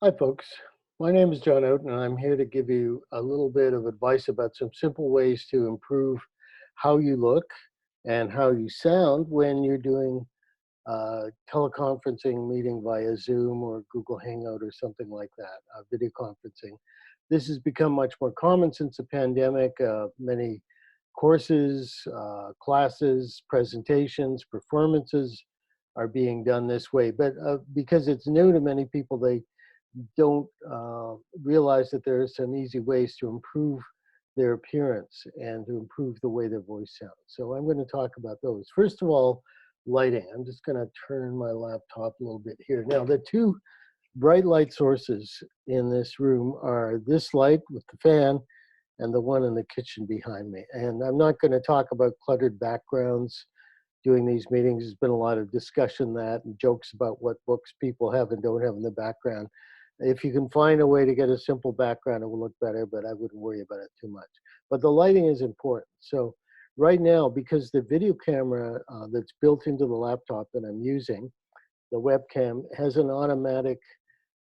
Hi, folks. My name is John Oaten, and I'm here to give you a little bit of advice about some simple ways to improve how you look and how you sound when you're doing teleconferencing meeting via Zoom or Google Hangout or something like that, video conferencing. This has become much more common since the pandemic. Many courses, classes, presentations, performances are being done this way. But because it's new to many people, they don't realize that there are some easy ways to improve their appearance and to improve the way their voice sounds. So I'm going to talk about those. First of all, lighting. I'm just going to turn my laptop a little bit here. Now, the two bright light sources in this room are this light with the fan and the one in the kitchen behind me. And I'm not going to talk about cluttered backgrounds doing these meetings. There's been a lot of discussion that and jokes about what books people have and don't have in the background. If you can find a way to get a simple background, it will look better, but I wouldn't worry about it too much. But the lighting is important. So right now, because the video camera that's built into the laptop that I'm using, the webcam, has an automatic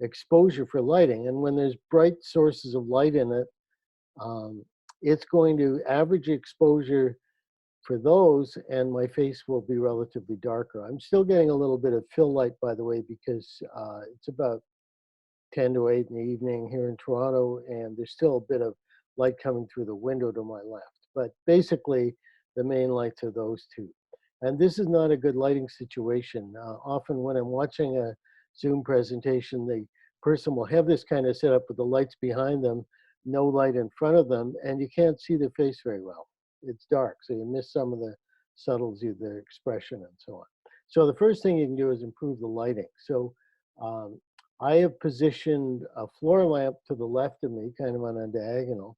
exposure for lighting. And when there's bright sources of light in it, it's going to average exposure for those, and my face will be relatively darker. I'm still getting a little bit of fill light, by the way, because it's about 10 to 8 in the evening here in Toronto, and there's still a bit of light coming through the window to my left. But basically, the main lights are those two. And this is not a good lighting situation. Often when I'm watching a Zoom presentation, the person will have this kind of setup with the lights behind them, no light in front of them, and you can't see their face very well. It's dark, so you miss some of the subtleties of their expression and so on. So the first thing you can do is improve the lighting. So I have positioned a floor lamp to the left of me, kind of on a diagonal.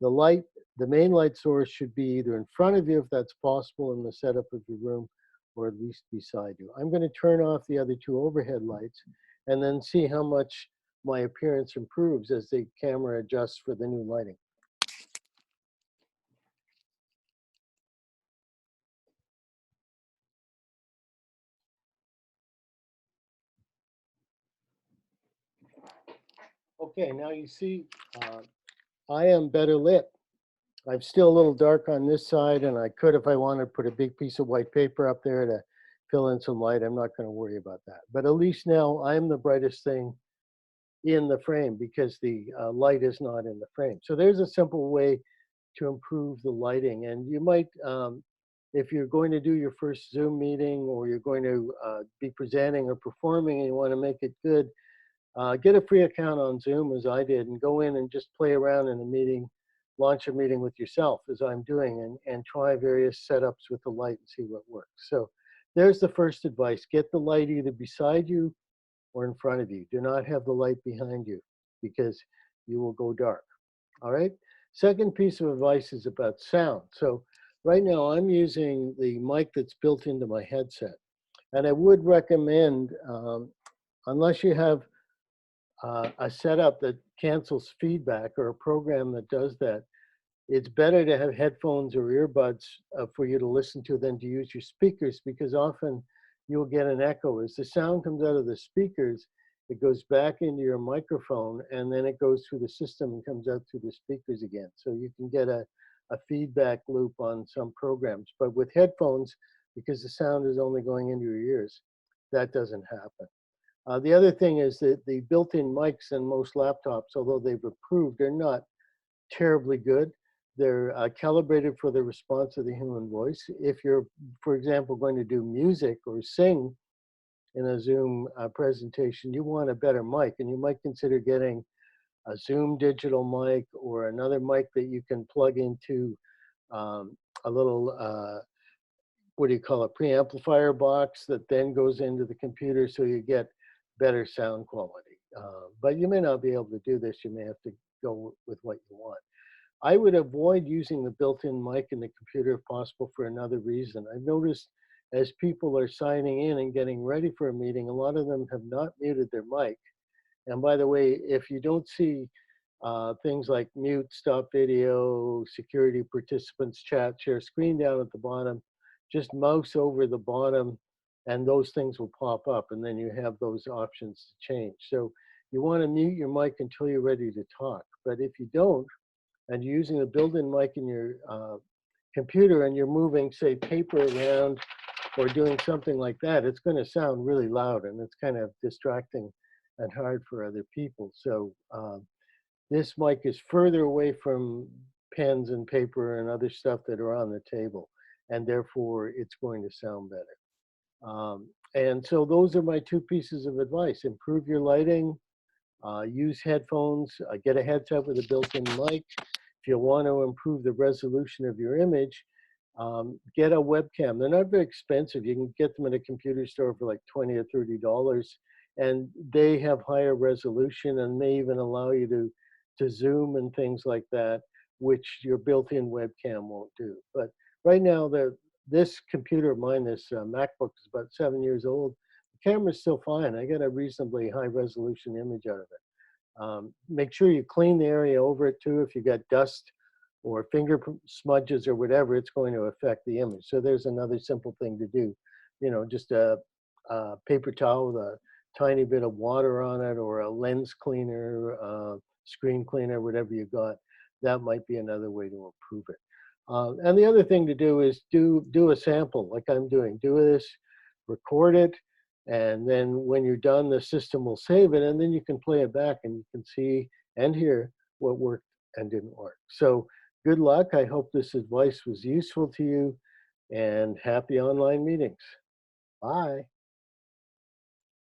The main light source should be either in front of you, if that's possible in the setup of your room, or at least beside you. I'm going to turn off the other two overhead lights and then see how much my appearance improves as the camera adjusts for the new lighting. Okay, now you see I am better lit. I'm still a little dark on this side, and I could, if I wanted, put a big piece of white paper up there to fill in some light. I'm not going to worry about that. But at least now I'm the brightest thing in the frame because the light is not in the frame. So there's a simple way to improve the lighting. And you might, if you're going to do your first Zoom meeting or you're going to be presenting or performing and you want to make it good, get a free account on Zoom as I did and go in and just play around in a meeting, launch a meeting with yourself as I'm doing, and try various setups with the light and see what works. So there's the first advice. Get the light either beside you or in front of you. Do not have the light behind you because you will go dark. All right. Second piece of advice is about sound. So right now I'm using the mic that's built into my headset. And I would recommend, unless you have a setup that cancels feedback or a program that does that, it's better to have headphones or earbuds for you to listen to than to use your speakers, because often you'll get an echo. As the sound comes out of the speakers, it goes back into your microphone and then it goes through the system and comes out through the speakers again. So you can get a feedback loop on some programs. But with headphones, because the sound is only going into your ears, that doesn't happen. The other thing is that the built-in mics in most laptops, although they've improved, they're not terribly good. They're calibrated for the response of the human voice. If you're, for example, going to do music or sing in a Zoom presentation, you want a better mic, and you might consider getting a Zoom digital mic or another mic that you can plug into a little, what do you call it, preamplifier box that then goes into the computer so you get better sound quality. But you may not be able to do this. You may have to go with what you want. I would avoid using the built-in mic in the computer if possible for another reason. I've noticed as people are signing in and getting ready for a meeting, a lot of them have not muted their mic. And by the way, if you don't see things like mute, stop video, security participants, chat, share screen down at the bottom, just mouse over the bottom and those things will pop up, and then you have those options to change. So you want to mute your mic until you're ready to talk. But if you don't, and you're using a built-in mic in your computer and you're moving, say, paper around or doing something like that, it's going to sound really loud and it's kind of distracting and hard for other people. So this mic is further away from pens and paper and other stuff that are on the table, and therefore it's going to sound better. And so those are my two pieces of advice. Improve your lighting, use headphones, get a headset with a built-in mic. If you want to improve the resolution of your image, get a webcam. They're not very expensive. You can get them at a computer store for like $20 or $30, and they have higher resolution and may even allow you to zoom and things like that, which your built-in webcam won't do. But right now, this computer of mine, this MacBook, is about 7 years old. The camera's still fine. I get a reasonably high resolution image out of it. Make sure you clean the area over it too. If you got dust or finger smudges or whatever, it's going to affect the image. So there's another simple thing to do. You know, just a paper towel with a tiny bit of water on it, or a lens cleaner, screen cleaner, whatever you got. That might be another way to improve it. And the other thing to do is do a sample like I'm doing. Do this, record it, and then when you're done, the system will save it, and then you can play it back and you can see and hear what worked and didn't work. So good luck. I hope this advice was useful to you, and happy online meetings. Bye.